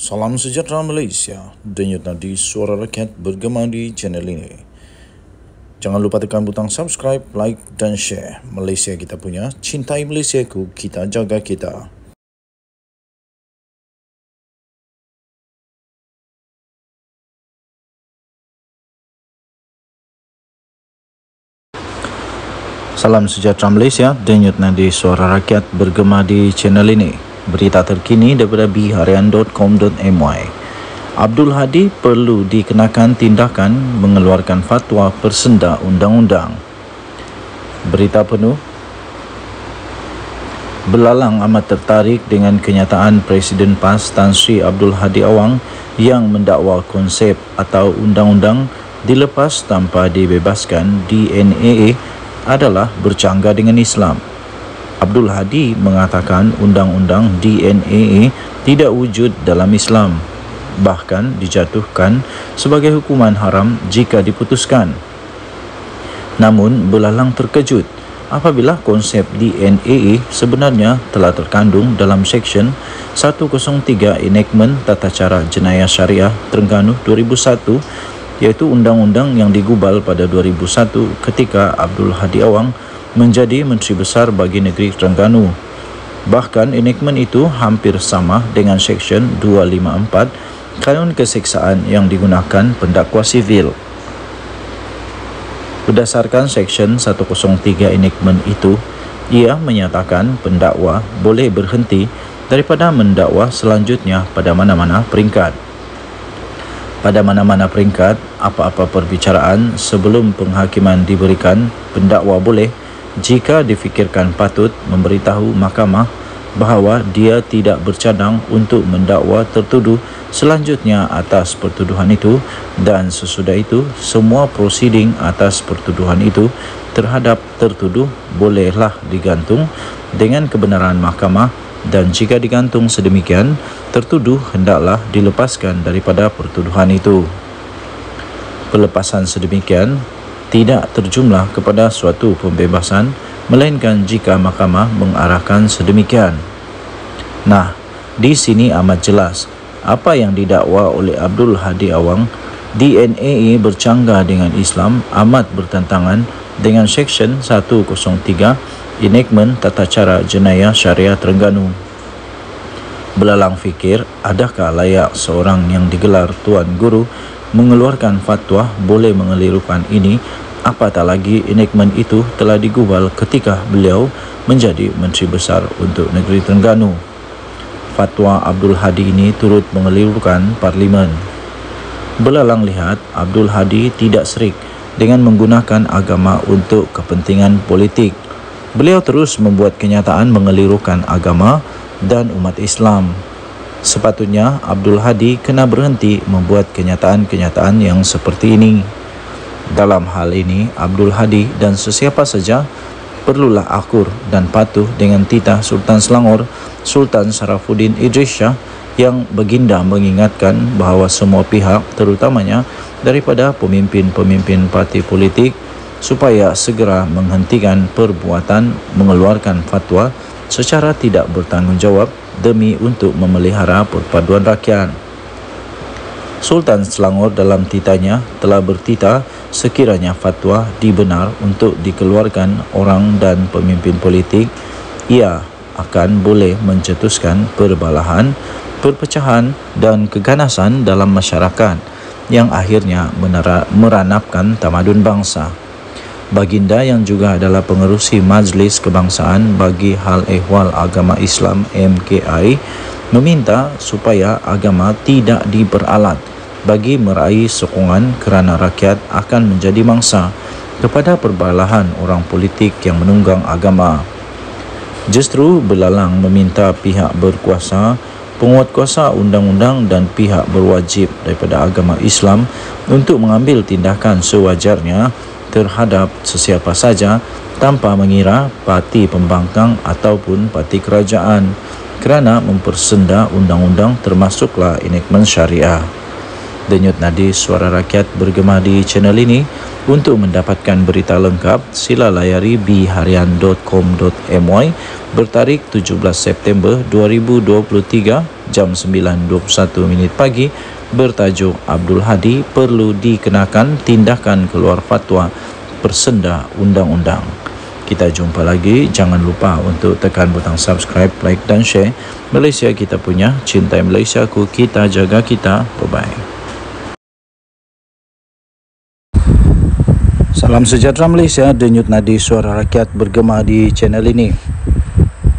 Salam sejahtera Malaysia, denyut nadi suara rakyat bergema di channel ini. Jangan lupa tekan butang subscribe, like dan share. Malaysia kita punya, cintai Malaysiaku, kita jaga kita. Salam sejahtera Malaysia, denyut nadi suara rakyat bergema di channel ini. Berita terkini daripada bharian.com.my. Abdul Hadi perlu dikenakan tindakan mengeluarkan fatwa persenda undang-undang. Berita penuh. Belalang amat tertarik dengan kenyataan Presiden PAS Tan Sri Abdul Hadi Awang yang mendakwa konsep atau undang-undang dilepas tanpa dibebaskan DNAA adalah bercanggah dengan Islam. Abdul Hadi mengatakan undang-undang DNAA tidak wujud dalam Islam, bahkan dijatuhkan sebagai hukuman haram jika diputuskan. Namun, belalang terkejut apabila konsep DNAA sebenarnya telah terkandung dalam Seksyen 103 Enactment Tata Cara Jenayah Syariah Terengganu 2001, iaitu undang-undang yang digubal pada 2001 ketika Abdul Hadi Awang menjadi Menteri Besar bagi negeri Terengganu. Bahkan enactment itu hampir sama dengan Seksyen 254 Kanun Keseksaan yang digunakan pendakwa sivil. Berdasarkan Seksyen 103 enactment itu, ia menyatakan pendakwa boleh berhenti daripada mendakwa selanjutnya pada mana-mana peringkat. Pada mana-mana peringkat, apa-apa perbicaraan sebelum penghakiman diberikan, pendakwa boleh, jika difikirkan patut, memberitahu mahkamah bahawa dia tidak bercadang untuk mendakwa tertuduh selanjutnya atas pertuduhan itu, dan sesudah itu semua prosiding atas pertuduhan itu terhadap tertuduh bolehlah digantung dengan kebenaran mahkamah, dan jika digantung sedemikian, tertuduh hendaklah dilepaskan daripada pertuduhan itu. Pelepasan sedemikian tidak terjumlah kepada suatu pembebasan, melainkan jika mahkamah mengarahkan sedemikian. Nah, di sini amat jelas apa yang didakwa oleh Abdul Hadi Awang. DNAA bercanggah dengan Islam, amat bertentangan dengan Seksyen 103 Enactment Tata Cara Jenayah Syariah Terengganu. Belalang fikir, adakah layak seorang yang digelar Tuan Guru mengeluarkan fatwa boleh mengelirukan ini, apatah lagi enactment itu telah digubal ketika beliau menjadi Menteri Besar untuk negeri Terengganu. Fatwa Abdul Hadi ini turut mengelirukan Parlimen. Belalang lihat Abdul Hadi tidak serik dengan menggunakan agama untuk kepentingan politik. Beliau terus membuat kenyataan mengelirukan agama dan umat Islam. Sepatutnya Abdul Hadi kena berhenti membuat kenyataan-kenyataan yang seperti ini. Dalam hal ini, Abdul Hadi dan sesiapa saja perlulah akur dan patuh dengan titah Sultan Selangor, Sultan Sarafuddin Idris Shah, yang baginda mengingatkan bahawa semua pihak, terutamanya daripada pemimpin-pemimpin parti politik, supaya segera menghentikan perbuatan mengeluarkan fatwa secara tidak bertanggungjawab demi untuk memelihara perpaduan rakyat. Sultan Selangor dalam titahnya telah bertitah sekiranya fatwa dibenar untuk dikeluarkan orang dan pemimpin politik, ia akan boleh mencetuskan perbalahan, perpecahan dan keganasan dalam masyarakat yang akhirnya meranapkan tamadun bangsa. Baginda yang juga adalah pengerusi Majlis Kebangsaan bagi Hal Ehwal Agama Islam MKI meminta supaya agama tidak diperalat bagi meraih sokongan kerana rakyat akan menjadi mangsa kepada perbalahan orang politik yang menunggang agama. Justru belalang meminta pihak berkuasa, penguatkuasa undang-undang dan pihak berwajib daripada agama Islam untuk mengambil tindakan sewajarnya terhadap sesiapa saja tanpa mengira parti pembangkang ataupun parti kerajaan kerana mempersenda undang-undang termasuklah enactment syariah. Denyut nadi suara rakyat bergema di channel ini. Untuk mendapatkan berita lengkap, sila layari bharian.com.my bertarikh 17 September 2023 jam 9.21 pagi bertajuk Abdul Hadi perlu dikenakan tindakan keluar fatwa persenda undang-undang. Kita jumpa lagi. Jangan lupa untuk tekan butang subscribe, like dan share. Malaysia kita punya, cintai Malaysia ku, kita jaga kita. Bye-bye. Salam sejahtera Malaysia, denyut nadi suara rakyat bergema di channel ini.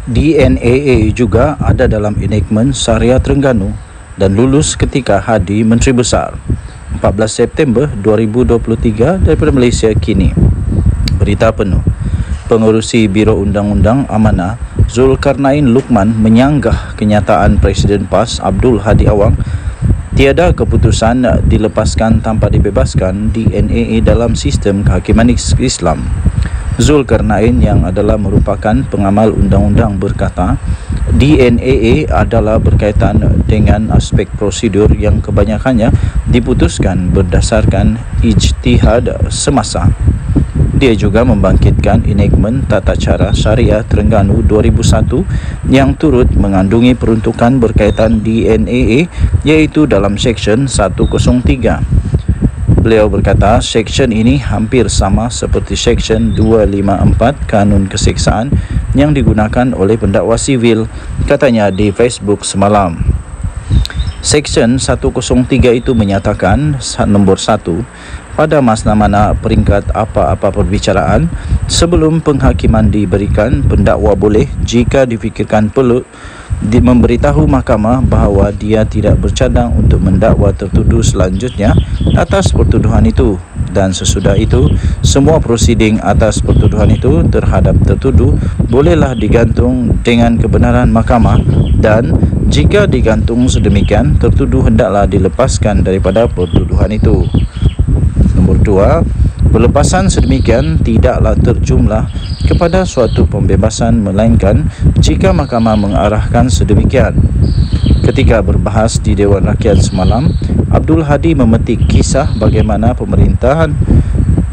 DNAA juga ada dalam enactment Syariah Terengganu dan lulus ketika Hadi Menteri Besar 14 September 2023 daripada Malaysia Kini. Berita penuh. Pengerusi Biro Undang-Undang Amanah Zulkarnain Luqman menyanggah kenyataan Presiden PAS Abdul Hadi Awang tiada keputusan dilepaskan tanpa dibebaskan DNAA dalam sistem kehakiman Islam. Zulkarnain yang adalah merupakan pengamal undang-undang berkata, DNAA adalah berkaitan dengan aspek prosedur yang kebanyakannya diputuskan berdasarkan ijtihad semasa. Dia juga membangkitkan enactment Tata Cara Syariah Terengganu 2001 yang turut mengandungi peruntukan berkaitan DNAA iaitu dalam Seksyen 103. Beliau berkata seksyen ini hampir sama seperti Seksyen 254 Kanun Keseksaan yang digunakan oleh pendakwa sivil, katanya di Facebook semalam. Seksyen 103 itu menyatakan nombor 1, pada mana-mana peringkat apa-apa perbicaraan sebelum penghakiman diberikan, pendakwa boleh jika difikirkan perlu memberitahu mahkamah bahawa dia tidak bercadang untuk mendakwa tertuduh selanjutnya atas pertuduhan itu, dan sesudah itu semua prosiding atas pertuduhan itu terhadap tertuduh bolehlah digantung dengan kebenaran mahkamah, dan jika digantung sedemikian tertuduh hendaklah dilepaskan daripada pertuduhan itu. Nombor 2, pelepasan sedemikian tidaklah terjumlah kepada suatu pembebasan melainkan jika mahkamah mengarahkan sedemikian. Ketika berbahas di Dewan Rakyat semalam, Abdul Hadi memetik kisah bagaimana pemerintahan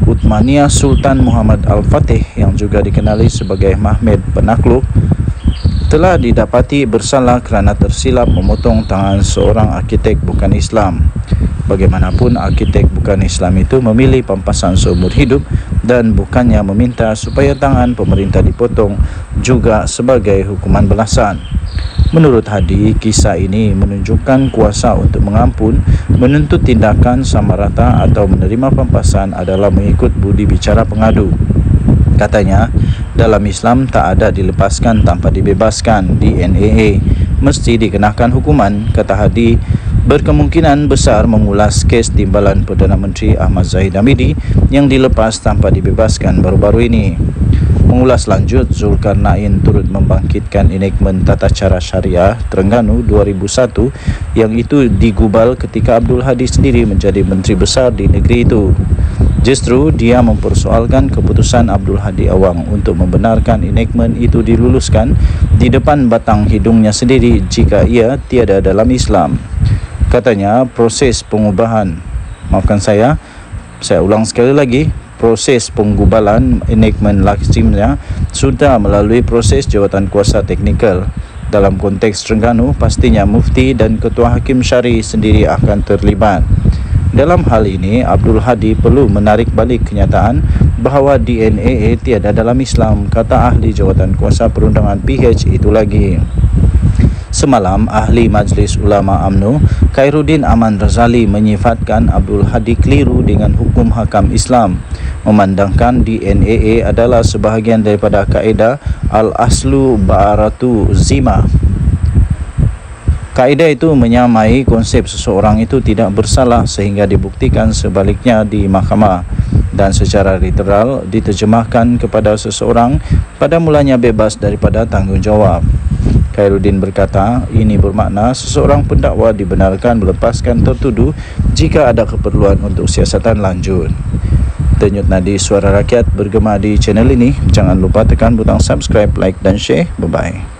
Uthmaniyah Sultan Muhammad Al-Fatih yang juga dikenali sebagai Mahmud Penakluk telah didapati bersalah kerana tersilap memotong tangan seorang arkitek bukan Islam. Bagaimanapun, arkitek bukan Islam itu memilih pampasan seumur hidup dan bukannya meminta supaya tangan pemerintah dipotong juga sebagai hukuman balasan. Menurut Hadi, kisah ini menunjukkan kuasa untuk mengampun, menuntut tindakan sama rata atau menerima pampasan adalah mengikut budi bicara pengadu. Katanya, dalam Islam tak ada dilepaskan tanpa dibebaskan. DNAA mesti dikenakan hukuman. Kata Hadi, berkemungkinan besar mengulas kes timbalan Perdana Menteri Ahmad Zahid Hamidi yang dilepas tanpa dibebaskan baru-baru ini. Mengulas lanjut, Zulkarnain turut membangkitkan enactment Tata Cara Syariah Terengganu 2001 yang itu digubal ketika Abdul Hadi sendiri menjadi Menteri Besar di negeri itu. Justru dia mempersoalkan keputusan Abdul Hadi Awang untuk membenarkan enactment itu diluluskan di depan batang hidungnya sendiri jika ia tiada dalam Islam. Katanya proses pengubahan, saya ulang sekali lagi, proses penggubalan enactment lazimnya sudah melalui proses jawatan kuasa teknikal. Dalam konteks Terengganu, pastinya Mufti dan Ketua Hakim Syari sendiri akan terlibat. Dalam hal ini, Abdul Hadi perlu menarik balik kenyataan bahawa DNAA tiada dalam Islam, kata ahli jawatan kuasa perundangan PH itu lagi. Semalam, ahli Majlis Ulama UMNO, Khairuddin Aman Razali menyifatkan Abdul Hadi keliru dengan hukum hakam Islam, memandangkan DNAA adalah sebahagian daripada kaedah Al-Aslu Ba'aratu Zima. Kaedah itu menyamai konsep seseorang itu tidak bersalah sehingga dibuktikan sebaliknya di mahkamah, dan secara literal diterjemahkan kepada seseorang pada mulanya bebas daripada tanggungjawab. Khairuddin berkata, ini bermakna seseorang pendakwa dibenarkan melepaskan tertuduh jika ada keperluan untuk siasatan lanjut. Denyut nadi suara rakyat bergema di channel ini. Jangan lupa tekan butang subscribe, like dan share. Bye-bye.